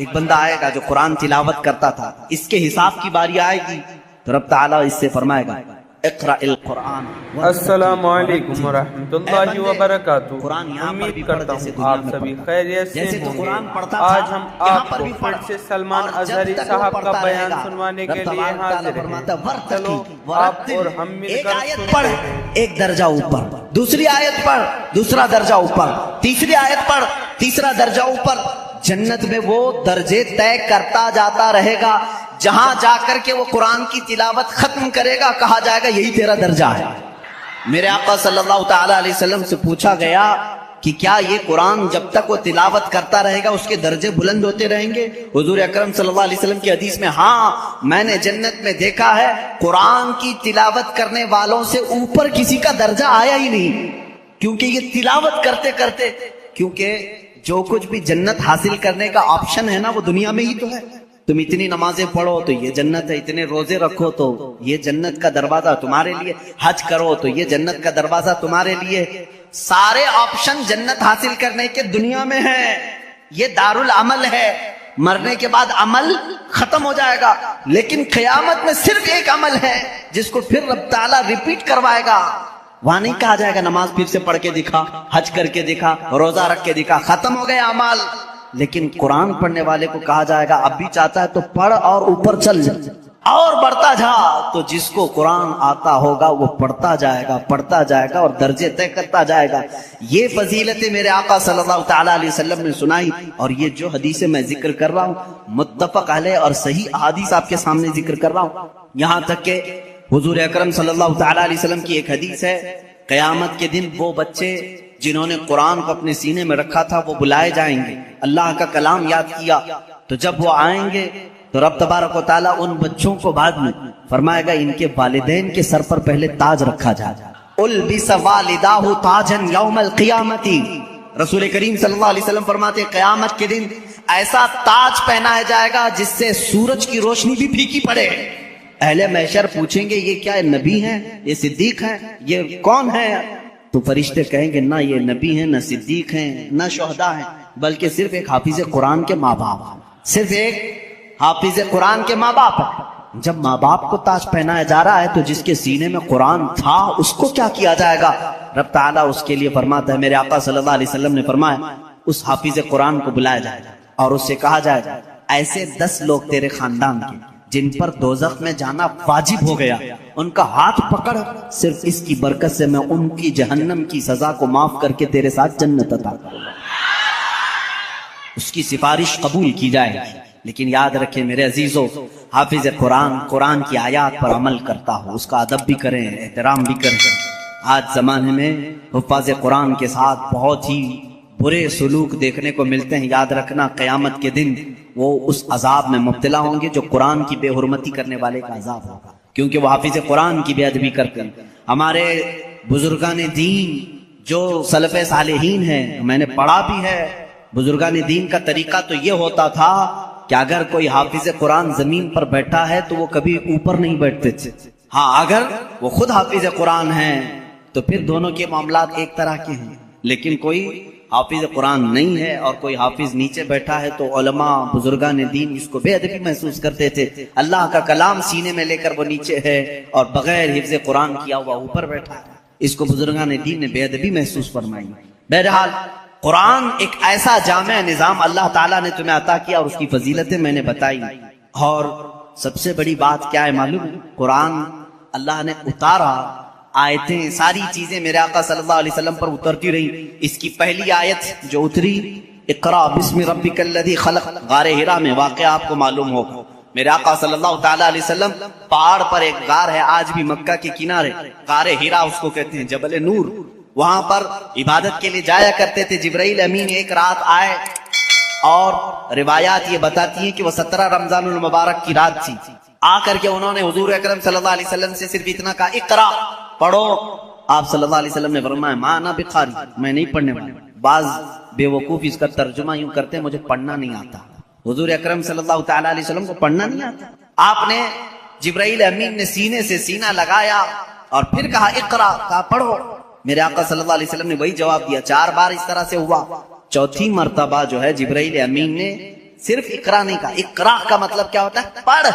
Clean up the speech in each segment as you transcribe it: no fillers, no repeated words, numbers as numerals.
ایک بندہ آئے گا جو قرآن تلاوت کرتا تھا، اس کے حساب کی باری آئے گی تو رب تعالیٰ اس سے فرمائے گا اقرأ القرآن۔ السلام علیکم ورحمۃ اللہ وبرکاتہ۔ قرآن یہاں پر بھی امید کرتا ہوں آپ سبھی خیریت سے ہوں گے۔ آج ہم آپ کو پھر سے سلمان اظہری صاحب کا بیان سنوانے کے لیے حاضر ہیں۔ چلو آپ اور ہم مل ایک کر آیت پڑھ ایک درجہ اوپر، دوسری آیت پڑھ دوسرا درجہ اوپر، تیسری آیت پڑھ تیسرا درجہ اوپر۔ جنت میں وہ درجے طے کرتا جاتا رہے گا، جہاں جا کر کے وہ قرآن کی تلاوت ختم کرے گا کہا جائے گا یہی تیرا درجہ ہے۔ میرے آقا صلی اللہ تعالی علیہ وسلم سے پوچھا گیا کہ کیا یہ قرآن جب تک وہ تلاوت کرتا رہے گا اس کے درجے بلند ہوتے رہیں گے؟ حضور اکرم صلی اللہ علیہ وسلم کی حدیث میں ہاں، میں نے جنت میں دیکھا ہے قرآن کی تلاوت کرنے والوں سے اوپر کسی کا درجہ آیا ہی نہیں، کیونکہ یہ تلاوت کرتے کرتے، کیونکہ جو کچھ بھی جنت حاصل کرنے کا آپشن ہے نا وہ دنیا میں ہی تو ہے۔ تم اتنی نمازیں پڑھو تو یہ جنت ہے، اتنے روزے رکھو تو یہ جنت کا دروازہ تمہارے لیے، حج کرو تو یہ جنت کا دروازہ تمہارے لیے، سارے آپشن جنت حاصل کرنے کے دنیا میں ہیں۔ یہ دارالعمل ہے، مرنے کے بعد عمل ختم ہو جائے گا، لیکن قیامت میں صرف ایک عمل ہے جس کو پھر رب تعالیٰ ریپیٹ کروائے گا۔ وہاں نہیں کہا جائے گا نماز پھر سے پڑھ کے دکھا، حج کر کے دکھا، روزہ رکھ کے دکھا، ختم ہو گیا عمل۔ لیکن قرآن پڑھنے والے کو کہا جائے گا اب بھی چاہتا ہے تو پڑھ اور اوپر چل جا اور بڑھتا جا۔ تو جس کو قرآن آتا ہوگا وہ پڑھتا جائے گا اور درجے طے کرتا جائے گا۔ یہ فضیلت میرے آقا صلی اللہ تعالی علیہ وسلم نے سنائی، اور یہ جو حدیثیں میں ذکر کر رہا ہوں متفق علیہ اور صحیح احادیث آپ کے سامنے ذکر کر رہا ہوں۔ یہاں تک کہ حضور اکرم صلی اللہ تعالی علیہ وسلم کی ایک حدیث ہے، قیامت کے دن وہ بچے جنہوں نے قرآن کو اپنے سینے میں رکھا تھا وہ بلائے جائیں گے، اللہ کا کلام یاد کیا، تو جب وہ آئیں گے تو رب تبارک و تعالیٰ ان بچوں کو بعد میں فرمائے گا ان کے والدین کے سر پر پہلے تاج رکھا جائے۔ البس والداہ تاجا یوم القیامت، رسول کریم صلی اللہ علیہ وسلم فرماتے ہیں قیامت کے دن ایسا تاج پہنایا جائے گا جس سے سورج کی روشنی بھی پھیکی پڑے۔ اہل محشر پوچھیں گے یہ کیا نبی ہیں، یہ صدیق ہیں، یہ کون ہے؟ تو فرشتے کہیں گے نہ یہ نبی ہیں، نہ صدیق ہیں، نہ شہداء ہیں، بلکہ صرف ایک حافظ قرآن کے ماں باپ ہیں، صرف ایک حافظ قرآن کے ماں باپ ہیں۔ جب ماں باپ کو تاج پہنایا جا رہا ہے تو جس کے سینے میں قرآن تھا اس کو کیا کیا جائے گا؟ رب تعالیٰ اس کے لیے فرماتا ہے، میرے آقا صلی اللہ علیہ وسلم نے فرمایا اس حافظ قرآن کو بلایا جائے اور اس سے کہا جائے ایسے 10 لوگ تیرے خاندان کے جن پر دوزخ میں جانا واجب ہو گیا، ان کا ہاتھ پکڑ، صرف اس کی برکت سے میں ان کی جہنم کی سزا کو معاف کر کے تیرے ساتھ جنت عطا کروں گا۔ اس کی سفارش قبول کی جائے گی۔ لیکن یاد رکھیں میرے عزیزو، حافظ قرآن کی آیات پر عمل کرتا ہو، اس کا ادب بھی کریں، احترام بھی کریں۔ آج زمانے میں حفاظ قرآن کے ساتھ بہت ہی برے سلوک دیکھنے کو ملتے ہیں۔ یاد رکھنا قیامت کے دن وہ اس عذاب میں مبتلا ہوں گے جو قرآن کی بے حرمتی کرنے والے کا عذاب ہوگا، کیونکہ وہ حافظ قرآن کی بے ادبی کرتے ہیں۔ ہمارے بزرگان دین جو سلف صالحین ہیں، میں نے پڑھا بھی ہے، بزرگان دین کا طریقہ تو یہ ہوتا تھا کہ اگر کوئی حافظ قرآن زمین پر بیٹھا ہے تو وہ کبھی اوپر نہیں بیٹھتے تھے۔ ہاں اگر وہ خود حافظ قرآن ہیں تو پھر دونوں کے معاملات ایک طرح کے ہیں، لیکن کوئی حافظ قرآن نہیں ہے اور کوئی حافظ نیچے بیٹھا ہے تو علماء بزرگان دین اس کو بے ادبی محسوس کرتے تھے۔ اللہ کا کلام سینے میں لے کر وہ نیچے ہے اور بغیر حفظ قرآن کیا ہوا اوپر بیٹھا ہے، اس کو بزرگان دین نے بے ادبی محسوس فرمائی۔ بہرحال قرآن ایک ایسا جامع نظام اللہ تعالیٰ نے تمہیں عطا کیا اور اس کی فضیلتیں میں نے بتائی، اور سب سے بڑی بات کیا ہے معلوم؟ قرآن اللہ نے اتارا، آیتیں ساری چیزیں میرے آقا صلی اللہ علیہ وسلم پر اترتی رہی۔ اس کی پہلی آیت جو اتری اقرا بسم ربک الذی خلق، غار ہرا میں واقعہ آپ کو معلوم ہوگا۔ میرے آقا صلی اللہ تعالی علیہ وسلم پہاڑ پر ایک غار ہے آج بھی مکہ کے کنارے، غار ہرا اس کو کہتے ہیں، جبل نور، وہاں پر عبادت کے لیے جایا کرتے تھے۔ جبرائیل امین ایک رات آئے اور روایات یہ بتاتی ہیں کہ وہ 17 رمضان المبارک کی رات تھی۔ آ کر کے انہوں نے حضور اکرم صلی اللہ علیہ وسلم سے صرف اتنا کہا اقرا، پڑھو۔ آپ صلی اللہ علیہ وسلم نے فرمایا ما انا بقاری، میں نہیں پڑھنے والا۔ بعض بے وقوف اس کا ترجمہ یوں کرتے ہیں مجھے پڑھنا نہیں آتا۔ حضور اکرم صلی اللہ تعالی علیہ وسلم کو پڑھنا نہیں آتا۔ آپ نے جبرائیل امین نے سینے سے سینہ لگایا اور پھر کہا اقرا، کہا پڑھو۔ میرے آقا صلی اللہ علیہ وسلم نے وہی جواب دیا۔ 4 بار اس طرح سے ہوا، چوتھی مرتبہ جو ہے جبرائیل امین نے صرف اقرا نہیں کہا. اقرا کا مطلب کیا ہوتا ہے؟ پڑھ.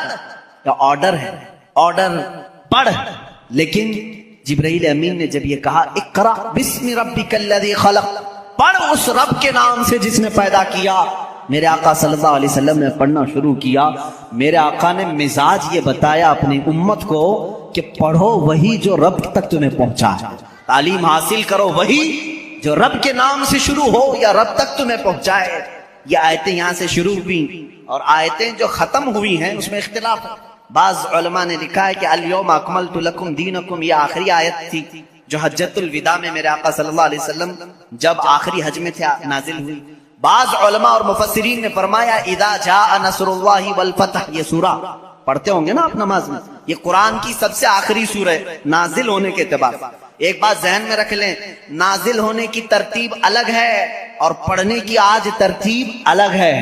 یا آرڈر ہے، آرڈر پڑھ. لیکن جبرائیل امین نے جب یہ کہا اقرا بسم ربک الذی خلق، پڑھ اس رب کے نام سے جس نے پیدا کیا، میرے آقا صلی اللہ علیہ وسلم نے پڑھنا شروع کیا. میرے آقا نے مزاج یہ بتایا اپنی امت کو کہ پڑھو وہی جو رب تک تمہیں پہنچا ہے، تعلیم حاصل کرو وہی جو رب کے نام سے شروع ہو یا رب تک تمہیں پہنچائے. یہ آیتیں یہاں سے شروع ہوئی اور آیتیں جو ختم ہوئی ہیں اس میں اختلاف ہے. بعض علماء نے لکھا ہے کہ الیوم اکملت لکم دینکم، یہ آخری آیت تھی جو حجۃ الوداع میں میرے آقا صلی اللہ علیہ وسلم جب آخری حج میں تھے نازل ہوئی. بعض علماء اور مفسرین نے فرمایا اذا جاء نصر اللہ والفتح، یہ سورہ پڑھتے ہوں گے نا آپ نماز میں، یہ قرآن کی سب سے آخری سورہ ہے نازل ہونے کے اعتبار سے. ایک بات ذہن میں رکھ لیں، نازل ہونے کی ترتیب الگ ہے اور پڑھنے کی آج ترتیب الگ ہے.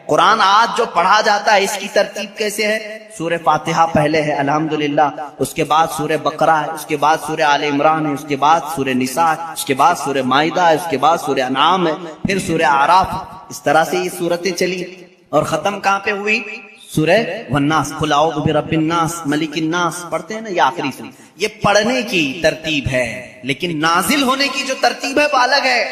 قرآن آج جو پڑھا جاتا ہے اس کی ترتیب کیسے ہے؟ سورہ فاتحہ پہلے ہے الحمدللہ، اس کے بعد سورہ بقرہ ہے، اس کے بعد سورہ آل عمران ہے، اس کے بعد سورہ نساء ہے، اس کے بعد سورہ مائدہ ہے، اس کے بعد سورہ انعام ہے، پھر سورہ اعراف. اس طرح سے یہ سورتیں چلی اور ختم کہاں پہ ہوئی؟ سورہ والناس، قل اعوذ برب الناس ملک الناس پڑھتے ہیں نا، یہ آخری سورہ. یہ پڑھنے کی ترتیب ہے، لیکن نازل ہونے کی جو ترتیب ہے وہ الگ ہے.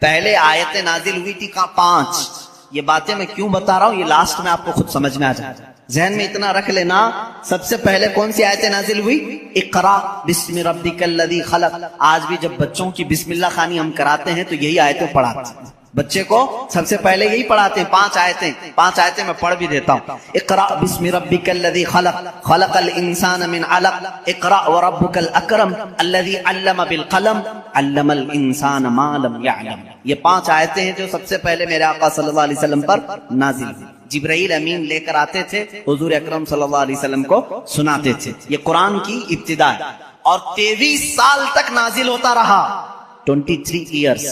پہلے آیتیں نازل ہوئی تھی 5. یہ باتیں میں کیوں بتا رہا ہوں یہ لاسٹ میں آپ کو خود سمجھ میں آ جائے. ذہن میں اتنا رکھ لینا، سب سے پہلے کون سی آیتیں نازل ہوئی؟ اقرا بسم ربک الذی خلق. آج بھی جب بچوں کی بسم اللہ خوانی ہم کراتے ہیں تو یہی آیتیں پڑھاتے ہیں بچے کو، سب سے پہلے یہی پڑھاتے ہیں. 5 آیتیں میں پڑھ بھی دیتا ہوں. اقرا بسم ربک الذی خلق خلق الانسان من علق اقرا وربک الاکرم الذی علم بالقلم علم الانسان ما لم یعلم. یہ 5 آیتیں ہیں جو سب سے پہلے میرے آقا صلی اللہ علیہ وسلم پر نازل ہوئی. جبرائیل امین لے کر آتے تھے، حضور اکرم صلی اللہ علیہ وسلم کو سناتے تھے. یہ قرآن کی ابتدا ہے اور 23 سال تک نازل ہوتا رہا. 23 ایئرس،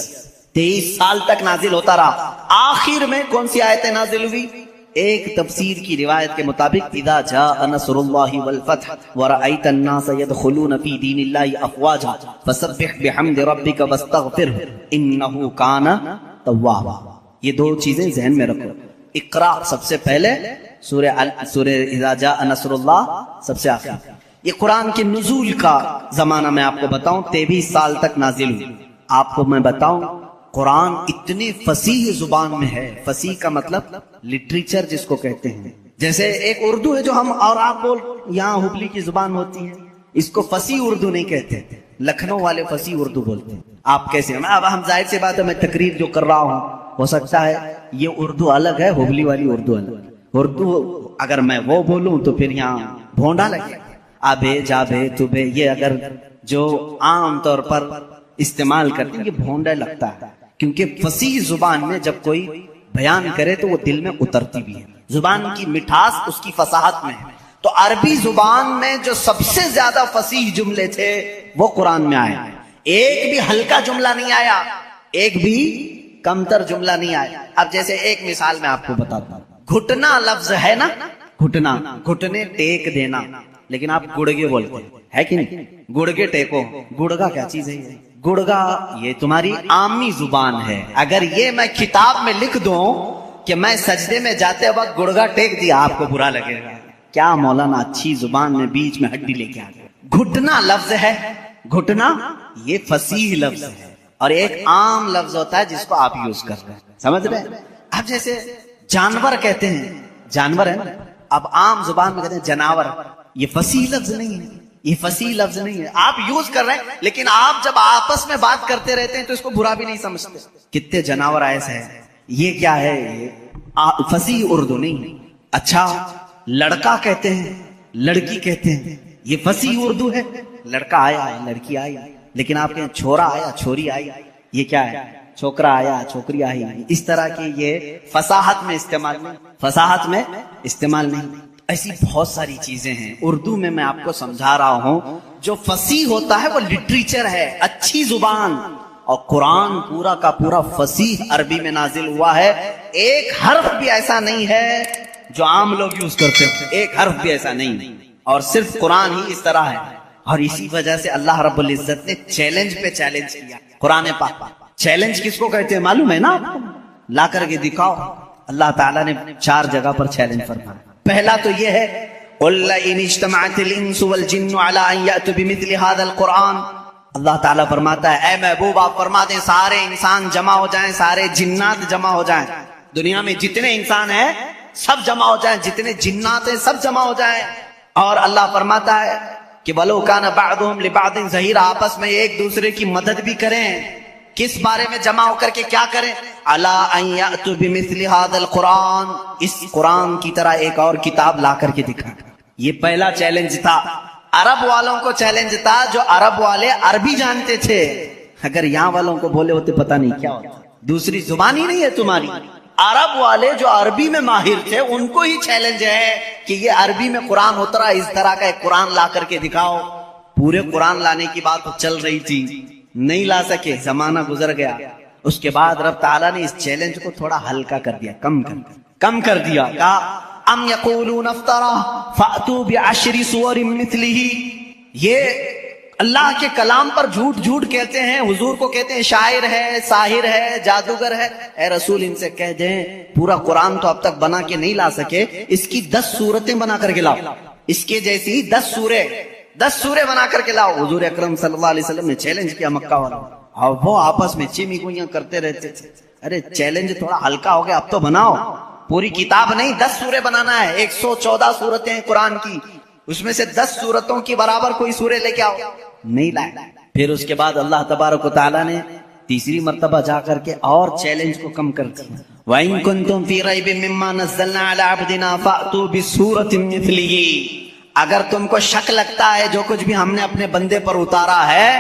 23 سال تک نازل ہوتا رہا. آخر میں کون سی آیتیں نازل ہوئی؟ ایک تفسیر کی روایت کے مطابق اذا جاء نصر اللہ والفتح ورأیت الناس يدخلون فی دین اللہ افواجا فسبح بحمد ربک واستغفرہ انہ کان توابا. یہ 2 چیزیں ذہن میں رکھو. اقرا سب سے پہلے، سورہ اذا جاء نصر اللہ سب سے آخر. یہ قرآن کے نزول کا زمانہ میں آپ کو بتاؤں 23 سال تک نازل ہوئی. آپ کو میں بتاؤں قرآن اتنی فصیح زبان میں ہے. فصیح کا مطلب لٹریچر جس کو کہتے ہیں. جیسے ایک اردو ہے جو ہم اور آپ بول یہاں ہبلی کی زبان ہوتی ہے، اس کو فصیح اردو نہیں کہتے، لکھنؤ والے فصیح اردو بولتے ہیں. آپ کیسے؟ اب ہم ظاہر سی بات ہے میں تقریر جو کر رہا ہوں ہو سکتا ہے یہ اردو الگ ہے، ہبلی والی اردو الگ. اردو اگر میں وہ بولوں تو پھر یہاں بھونڈا لگے. آبے جابے توبے یہ اگر جو عام طور پر استعمال کرتے ہیں یہ بھونڈا لگتا ہے، کیونکہ فصیح زبان میں جب کوئی بیان کرے تو وہ دل میں اترتی بھی ہے. زبان کی مٹھاس اس کی فصاحت میں ہے. تو عربی زبان میں جو سب سے زیادہ فصیح جملے تھے وہ قرآن میں آئے. ایک بھی ہلکا جملہ نہیں آیا، ایک بھی کمتر جملہ نہیں آیا. اب جیسے ایک مثال میں آپ کو بتاتا ہوں. گھٹنا لفظ ہے نا، گھٹنا، گھٹنے ٹیک دینا، لیکن آپ گڑگے بولتے ہیں کہ نہیں؟ گڑگے ٹیکو. گڑگا کیا چیز ہے؟ گڑگا یہ تمہاری عامی زبان ہے. اگر یہ میں کتاب میں لکھ دوں کہ میں سجدے میں جاتے وقت گڑگا ٹیک دیا آپ کو برا لگے گا. کیا مولانا اچھی زبان میں بیچ میں ہڈی لے کے آ گئے. گھٹنا لفظ ہے، گھٹنا یہ فصیح لفظ ہے اور ایک عام لفظ ہوتا ہے جس کو آپ یوز کر رہے ہیں. سمجھ رہے ہیں؟ اب جیسے جانور کہتے ہیں، جانور ہے نا، اب عام زبان میں کہتے ہیں جناور. یہ فصیح لفظ نہیں ہے، یہ فصیح لفظ نہیں ہے. آپ یوز کر رہے ہیں لیکن آپ جب آپس میں بات کرتے رہتے ہیں تو اس کو برا بھی نہیں سمجھتے. کتنے جناور ایسے ہیں، یہ کیا ہے؟ یہ فصیح اردو نہیں. اچھا لڑکا کہتے ہیں، لڑکی کہتے ہیں، یہ فصیح اردو ہے. لڑکا آیا، لڑکی آئی. لیکن آپ کہیں چھورا آیا، چھوری آئی، یہ کیا ہے؟ چھوکرا آیا، چھوکری آئی. اس طرح کی یہ فصاحت میں استعمال نہیں، فصاحت میں استعمال نہیں. ایسی بہت ساری چیزیں ہیں اردو میں آپ کو سمجھا رہا ہوں. جو فصیح ہوتا ہے وہ لٹریچر ہے، اچھی زبان. اور قرآن پورا کا پورا فصیح عربی میں نازل ہوا ہے. ایک حرف بھی ایسا نہیں ہے جو عام لوگ یوز کرتے ہیں، ایک حرف بھی ایسا نہیں. اور صرف قرآن ہی اس طرح ہے. اور اسی وجہ سے اللہ رب العزت نے چیلنج پہ چیلنج کیا. قرآن پاک چیلنج کس کو کہتے ہیں معلوم ہے نا آپ کو؟ لا کر کے دکھاؤ. اللہ تعالیٰ نے 4 جگہ پر چیلنج فرمایا. پہلا تو یہ ہے قُلْ لَئِنِ اجْتَمَعَتِ الْإِنسُ وَالْجِنُّ عَلَىٰ أَن يَأْتُوا بِمِثْلِ هَٰذَا الْقُرْآنِ. اللہ تعالیٰ فرماتا ہے اے محبوب آپ فرما دیں سارے انسان جمع ہو جائیں, سارے جنات جمع ہو جائیں, دنیا میں جتنے انسان ہیں سب جمع ہو جائیں, جتنے جنات ہیں سب جمع ہو جائیں. اور اللہ فرماتا ہے کہ وَلَوْ كَانَ بَعْضُهُمْ لِبَعْضٍ ظَهِيرًا, آپس میں ایک دوسرے کی مدد بھی کریں. کس بارے میں جمع ہو کر کے کیا کریں؟ عَلَىٰ أَن يَأْتُوا بِمِثْلِ هَٰذَا الْقُرْآنِ, اس قرآن کی طرح ایک اور کتاب لا کر کے دکھائیں. یہ پہلا چیلنج تھا. عرب والوں کو چیلنج تھا, جو عرب والے عربی جانتے تھے. اگر یہاں والوں کو بولے ہوتے پتہ نہیں کیا ہوتا, دوسری زبان ہی نہیں ہے تمہاری. عرب والے جو عربی میں ماہر تھے ان کو ہی چیلنج ہے کہ یہ عربی میں قرآن اترا, اس طرح کا ایک قرآن لا کر کے دکھاؤ. پورے قرآن لانے کی بات چل رہی تھی, نہیں لا سکے, زمانہ گزر گیا. اس کے بعد رب تعالیٰ نے اس چیلنج کو تھوڑا ہلکا کر دیا, کم کر دیا. کہا ام یقولون افترا فأتوا بعشر سور مثلہ, یہ اللہ کے کلام پر جھوٹ کہتے ہیں, حضور کو کہتے ہیں شاعر ہے, ساحر ہے, جادوگر ہے. اے رسول ان سے کہہ دیں پورا قرآن تو اب تک بنا کے نہیں لا سکے, اس کی 10 صورتیں بنا کر کے لاؤ, اس کے جیسی 10 سورے بنا کر کے لاؤ. حضور اکرم صلی اللہ علیہ وسلم نے چیلنج کیا مکہ والوں, اور وہ آپس میں چیمی گوئیاں کرتے رہتے تھے. ارے چیلنج تھوڑا ہلکا ہو گیا, اب تو بناؤ. پوری کتاب نہیں, 10 سورے بنانا ہے. 114 سورتیں ہیں قرآن کی, اس میں سے 10 سورتوں کی برابر کوئی سورے لے کے آؤ. نہیں لائے. پھر اس کے بعد اللہ تبارک و تعالیٰ نے تیسری مرتبہ جا کر کے اور چیلنج کو کم کر دیا. وَإِن كُنتُمْ فِي رَيْبٍ مِّمَّا نَزَّلْنَا عَلَىٰ عَبْدِنَا فَأْتُوا بِسُورَةٍ مِّثْلِهِ, اگر تم کو شک لگتا ہے جو کچھ بھی ہم نے اپنے بندے پر اتارا ہے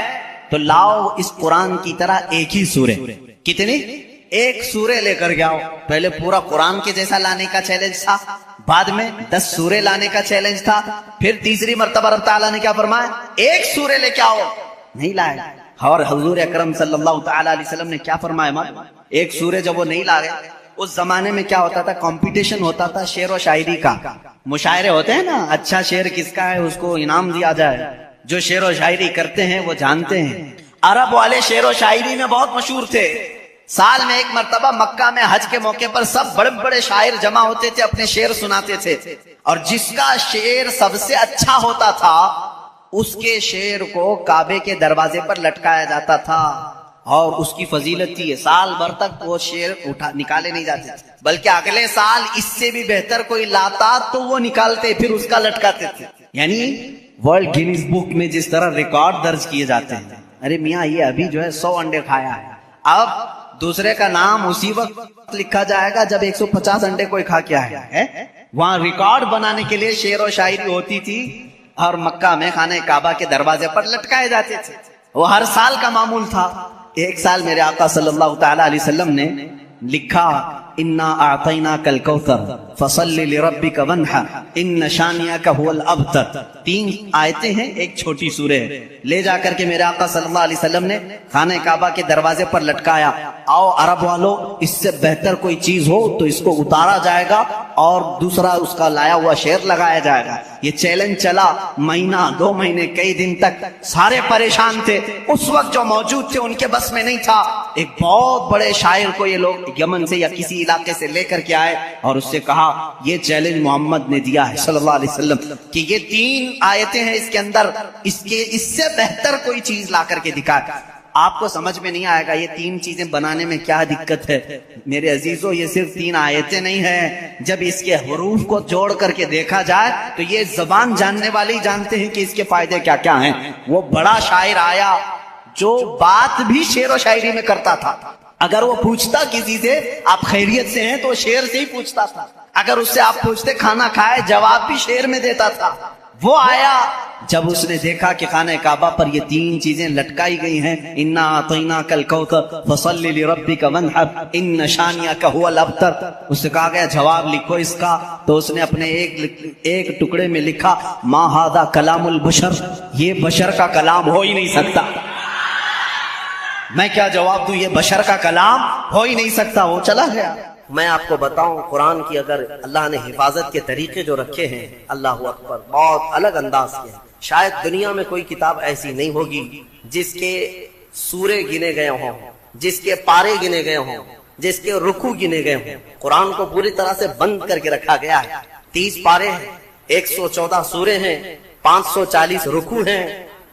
تو لاؤ اس قرآن کی طرح ایک ہی سورے. کتنی؟ ایک سورے لے کر گیا. پہلے پورا قرآن کے جیسا لانے کا چیلنج تھا, بعد میں 10 سورے لانے کا چیلنج تھا. پھر تیسری مرتبہ رب تعالیٰ نے کیا فرمایا؟ ایک سورے لے کے آؤ. نہیں لائے. اور حضور اکرم صلی اللہ تعالیٰ علیہ وسلم نے کیا فرمایا؟ ایک سورے جب وہ نہیں لائے, اس زمانے میں کیا ہوتا تھا, کمپٹیشن ہوتا تھا شعر و شاعری کا. مشاعرے ہوتے ہیں نا, اچھا شعر کس کا ہے اس کو انعام دیا جائے. جو شعر و شاعری کرتے ہیں وہ جانتے ہیں. عرب والے شعر و شاعری میں بہت مشہور تھے. سال میں ایک مرتبہ مکہ میں حج کے موقع پر سب بڑے بڑے شاعر جمع ہوتے تھے, اپنے شعر سناتے تھے, اور جس کا شعر سب سے اچھا ہوتا تھا اس کے شعر کو کعبے کے دروازے پر لٹکایا جاتا تھا. اور اس کی فضیلت تھی, سال بھر تک وہ شعر نکالے نہیں جاتے تھے, بلکہ اگلے سال اس سے بھی بہتر کوئی لاتا تو وہ نکالتے پھر اس کا لٹکاتے تھے. یعنی ورلڈ گینیز بک میں جس طرح ریکارڈ درج کیے جاتے ہیں, ارے میاں یہ ابھی جو ہے 100 انڈے کھایا ہے, اب دوسرے کا نام اسی وقت لکھا جائے گا جب 150 انڈے کوئی کھا کے آیا ہے. وہاں ریکارڈ بنانے کے لیے شعر و شاعری ہوتی تھی, اور مکہ میں خانہ کعبہ کے دروازے پر لٹکائے جاتے تھے. وہ ہر سال کا معمول تھا. ایک سال میرے آقا صلی اللہ تعالی علیہ وسلم نے لکھا انا اعطیناک الکوثر فصل لربک وانحر ان شانئک هو الابتر. 3 آیتیں ہیں, ایک چھوٹی سورہ ہے. لے جا کر کے میرے آقا صلی اللہ علیہ وسلم نے خانہ کعبہ کے دروازے پر لٹکایا. آؤ عرب والو, اس سے بہتر کوئی چیز ہو تو اس کو اتارا جائے گا اور دوسرا اس کا لایا ہوا شعر لگایا جائے گا. یہ چیلنج چلا مہینہ 2 مہینے کئی دن تک. سارے پریشان تھے. اس وقت جو موجود تھے ان کے بس میں نہیں تھا. ایک بہت بڑے شاعر کو یہ لوگ یمن سے یا کسی علاقے سے لے کر کے آئے اور اس سے کہا یہ چیلنج محمد نے دیا ہے صلی اللہ علیہ وسلم کہ یہ 3 آیتیں ہیں اس کے اندر, اس سے بہتر کوئی چیز لا کر کے دکھا. آپ کو سمجھ میں نہیں آئے گا یہ 3 چیزیں بنانے میں کیا دقت ہے. میرے عزیزو یہ صرف 3 آیتیں نہیں ہیں, جب اس کے حروف کو جوڑ کر کے دیکھا جائے تو یہ زبان جاننے والے ہی جانتے ہیں کہ اس کے فائدے کیا کیا ہیں. وہ بڑا شاعر آیا جو بات بھی شعر و شاعری میں کرتا تھا. اگر وہ پوچھتا کسی سے آپ خیریت سے ہیں تو وہ شعر سے ہی پوچھتا تھا. اگر اس سے آپ پوچھتے کھانا کھائے, جواب بھی شعر میں دیتا تھا. وہ آیا جب اس نے دیکھا کہ خانہ کعبہ پر یہ 3 چیزیں لٹکائی گئی ہیں, انا اعطیناک الکوثر فصل لربک وانحر ان شانئک هو الابتر, اس سے کہا گیا جواب لکھو اس کا. تو اس نے اپنے ایک ٹکڑے میں لکھا ما ھذا کلام البشر, یہ بشر کا کلام ہو ہی نہیں سکتا. میں کیا جواب دوں, یہ بشر کا کلام ہو ہی نہیں سکتا. وہ چلا گیا. میں آپ کو بتاؤں قرآن کی اگر اللہ نے حفاظت کے طریقے جو رکھے ہیں, اللہ اکبر, بہت الگ انداز کے. شاید دنیا میں کوئی کتاب ایسی نہیں ہوگی جس کے سورے گنے گئے ہوں, جس کے پارے گنے گئے ہوں, جس کے رکوع گنے گئے ہوں. قرآن کو پوری طرح سے بند کر کے رکھا گیا ہے. 30 پارے ہیں, 114 سورے ہیں, 540 رکوع ہیں,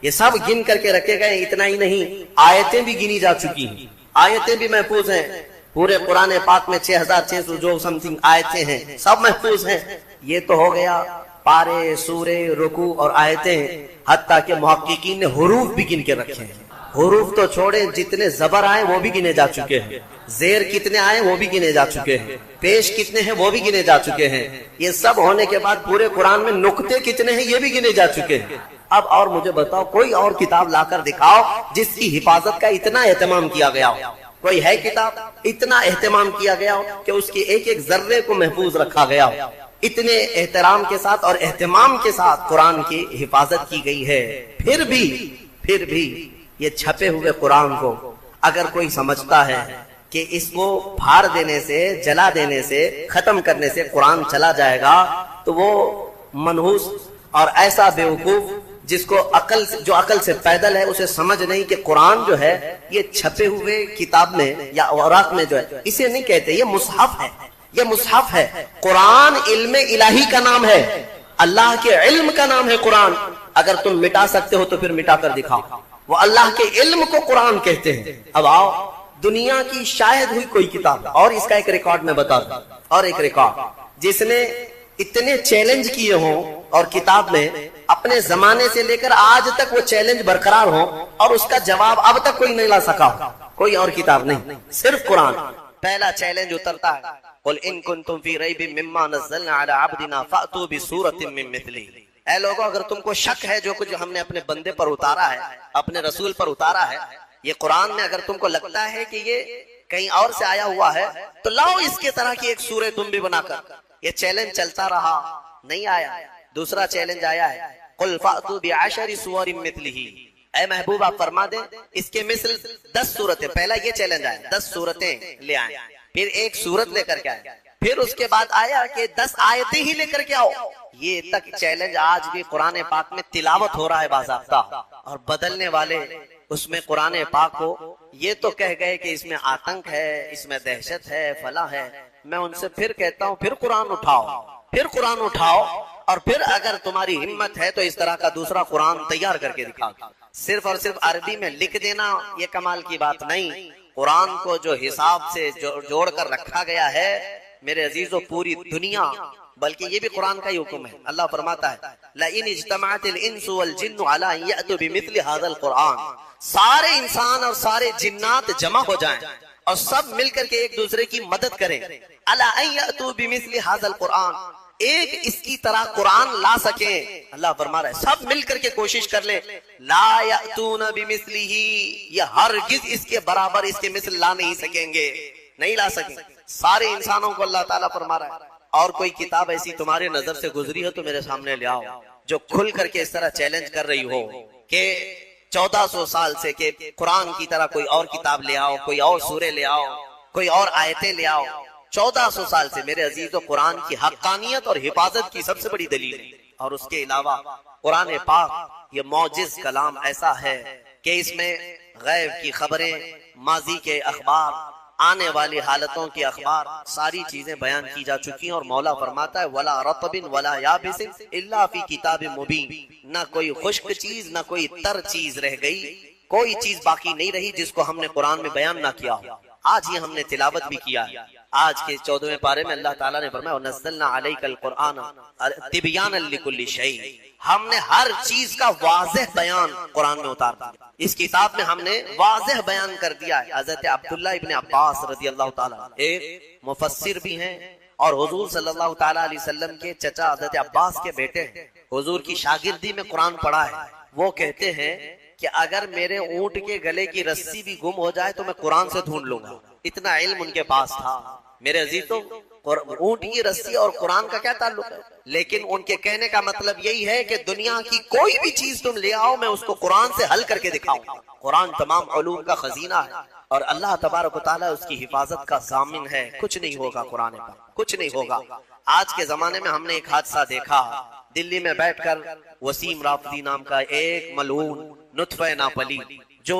یہ سب گن کر کے رکھے گئے. اتنا ہی نہیں, آیتیں بھی گنی جا چکی ہیں, آیتیں بھی محفوظ ہیں. پورے قرآن پاک میں 6600 جو سم تھنگ آیتیں ہیں, سب محفوظ ہیں. یہ تو ہو گیا پارے, سورے, رکوع اور آیتیں. حتیٰ کہ محققین نے حروف بھی گن کے رکھے ہیں. حروف تو چھوڑے, جتنے زبر آئے وہ بھی گنے جا چکے ہیں, زیر کتنے آئے وہ بھی گنے جا چکے ہیں, پیش کتنے ہیں وہ بھی گنے جا چکے ہیں. یہ سب ہونے کے بعد پورے قرآن میں نقطے کتنے ہیں یہ بھی گنے جا چکے ہیں. اب اور مجھے بتاؤ, کوئی اور کتاب لا کر دکھاؤ جس کی حفاظت کا اتنا اہتمام کیا گیا ہو. کوئی ہے کتاب اتنا اہتمام کیا گیا ہو کہ اس کی ایک ایک ذرے کو محفوظ رکھا گیا ہو؟ اتنے احترام کے ساتھ اور اہتمام کے ساتھ قرآن کی حفاظت کی گئی ہے. پھر بھی یہ چھپے ہوئے قرآن کو اگر کوئی سمجھتا ہے کہ اس کو پھاڑ دینے سے, جلا دینے سے, ختم کرنے سے قرآن چلا جائے گا, تو وہ منحوس اور ایسا بیوقوف جس کو جو عقل سے پیدل ہے, اسے سمجھ نہیں کہ قرآن جو ہے یہ چھپے ہوئے کتاب میں یا اوراق میں جو ہے, اسے نہیں کہتے. یہ مصحف ہے, یہ مصحف ہے. قرآن علم الہی کا نام ہے, اللہ کے علم کا نام ہے قرآن. اگر تم مٹا سکتے ہو تو پھر مٹا کر دکھاؤ. وہ اللہ کے علم کو قرآن کہتے ہیں. اب آؤ, دنیا کی شاید ہوئی کوئی کتاب, اور اس کا ایک ریکارڈ میں بتا دوں, اور ایک ریکارڈ جس نے اتنے چیلنج کیے ہوں اور کتاب میں اپنے زمانے سے لے کر آج تک وہ چیلنج برقرار ہو اور اس کا جواب اب تک کوئی نہیں لا سکا, کوئی اور کتاب نہیں, صرف قرآن. پہلا چیلنج اترتا ہے, قل ان کنتم فی ریب مما نزلنا علی عبدنا فأتوا بسورۃ من مثلہ. اے لوگوں, اگر تم کو شک ہے جو کچھ ہم نے اپنے بندے پر اتارا ہے, اپنے رسول پر اتارا ہے, یہ قرآن میں اگر تم کو لگتا ہے کہ یہ کہیں اور سے آیا ہوا ہے, تو لاؤ اس کے طرح کی ایک سورہ تم بھی بنا کر. یہ چیلنج چلتا رہا, نہیں آیا. دوسرا چیلنج آیا ہے, قل فأتوا بعشر سور مثلہ. اے محبوب آپ فرما دیں اس کے مثل 10 سورتیں. پہلا یہ چیلنج آیا, 10 سورتیں لے آئیں. پھر ایک سورت لے کر کے آئے. پھر اس کے بعد آیا کہ 10 آیتیں ہی لے کر کے آؤ. یہ تک چیلنج آج بھی قرآن پاک میں تلاوت ہو رہا ہے باضابطہ, اور بدلنے والے اس میں قرآن پاک کو یہ تو کہہ گئے کہ اس میں آتنک ہے, اس میں دہشت ہے, فلاں ہے. میں ان سے پھر کہتا ہوں, پھر قرآن اٹھاؤ, پھر قرآن اٹھاؤ, اور پھر اگر تمہاری ہمت ہے تو اس طرح کا دوسرا قرآن تیار کر کے دکھاؤ. صرف اور صرف عربی میں لکھ دینا یہ کمال کی بات نہیں. قرآن کو جو حساب سے جوڑ کر رکھا گیا ہے میرے عزیزو, پوری دنیا, بلکہ یہ بھی قرآن کا ہی حکم ہے. اللہ فرماتا ہے لَإِنِ اجْتَمَعَتِ الْإِنسُ وَالْجِنُّ عَلَىٰ أَن يَأْتُوا بِمِثْلِ هَٰذَا الْقُرْآنِ. سارے انسان اور سارے جنات جمع ہو جائیں اور سب مل کر کے ایک دوسرے کی مدد کریں. عَلَىٰ أَن يَأْتُوا بِمِثْلِ هَٰذَا الْقُرْآنِ, ایک اس کی طرح قرآن لا سکیں. اللہ فرما رہا ہے سب مل کر کے کوشش کر لیں. لا یأتون بمثلہ, یہ ہرگز اس کے برابر, اس کے مثل لا نہیں سکیں گے, نہیں لا سکیں. سارے انسانوں کو اللہ تعالیٰ فرما رہا ہے. اور کوئی کتاب ایسی تمہارے نظر سے گزری ہو تو میرے سامنے لے آؤ, جو کھل کر کے اس طرح چیلنج کر رہی ہو کہ 1400 سال سے کہ قرآن کی طرح کوئی اور کتاب لے آؤ, کوئی اور سورے لے آؤ, کوئی اور آیتیں لے آؤ. 1400 سال سے میرے عزیز و قرآن کی حقانیت اور حفاظت کی سب سے بڑی دلیل ہے. اور اس کے علاوہ قرآن پاک یہ معجز کلام ایسا ہے کہ اس میں غیب کی خبریں, ماضی کے اخبار, آنے والی حالتوں کی اخبار, ساری چیزیں بیان کی جا چکی ہیں. اور مولا فرماتا ہے وَلَا رَطْبٍ وَلَا يَابِسٍ إِلَّا فِي كِتَابٍ مُبِينٍ. نہ کوئی خشک چیز, نہ کوئی تر چیز رہ گئی, کوئی چیز باقی نہیں رہی جس کو ہم نے قرآن میں بیان نہ کیا ہو. آج یہ ہم نے تلاوت بھی کیا ہے. آج کے 14ویں پارے میں اللہ تعالیٰ نے فرمایا وَنَزَّلْنَا عَلَيْكَ الْقُرْآنَ تِبْيَانًا لِكُلِّ شَيْءٍ. ہم نے ہر چیز کا واضح بیان قرآن میں اتار دیا. اس کتاب میں ہم نے واضح بیان کر دیا ہے. حضرت عبداللہ ابن عباس رضی اللہ تعالیٰ ایک مفسر بھی ہیں اور حضور صلی اللہ تعالیٰ علیہ وسلم کے چچا حضرت عباس کے بیٹے ہیں. حضور کی شاگردی میں قرآن پڑھا ہے. وہ کہتے ہیں کہ اگر میرے اونٹ کے گلے کی رسی بھی گم ہو جائے تو میں قرآن سے ڈھونڈ لوں گا. اتنا علم ان کے پاس تھا. میرے عزیزوں, اونٹ کی رسی اور قرآن کا کیا تعلق ہے؟ لیکن ان کے کہنے کا مطلب یہی ہے کہ دنیا کی کوئی بھی چیز تم لے آؤ, میں اس کو قرآن سے حل کر کے دکھاؤں. قرآن تمام علوم کا خزینہ ہے اور اللہ تبارک و تعالیٰ اس کی حفاظت کا ضامن ہے. کچھ نہیں ہوگا قرآن پر, کچھ نہیں ہوگا. آج کے زمانے میں ہم نے ایک حادثہ دیکھا. دلی میں بیٹھ کر وسیم رافضی نام کا ایک ملعون نطفہ ناپلی جو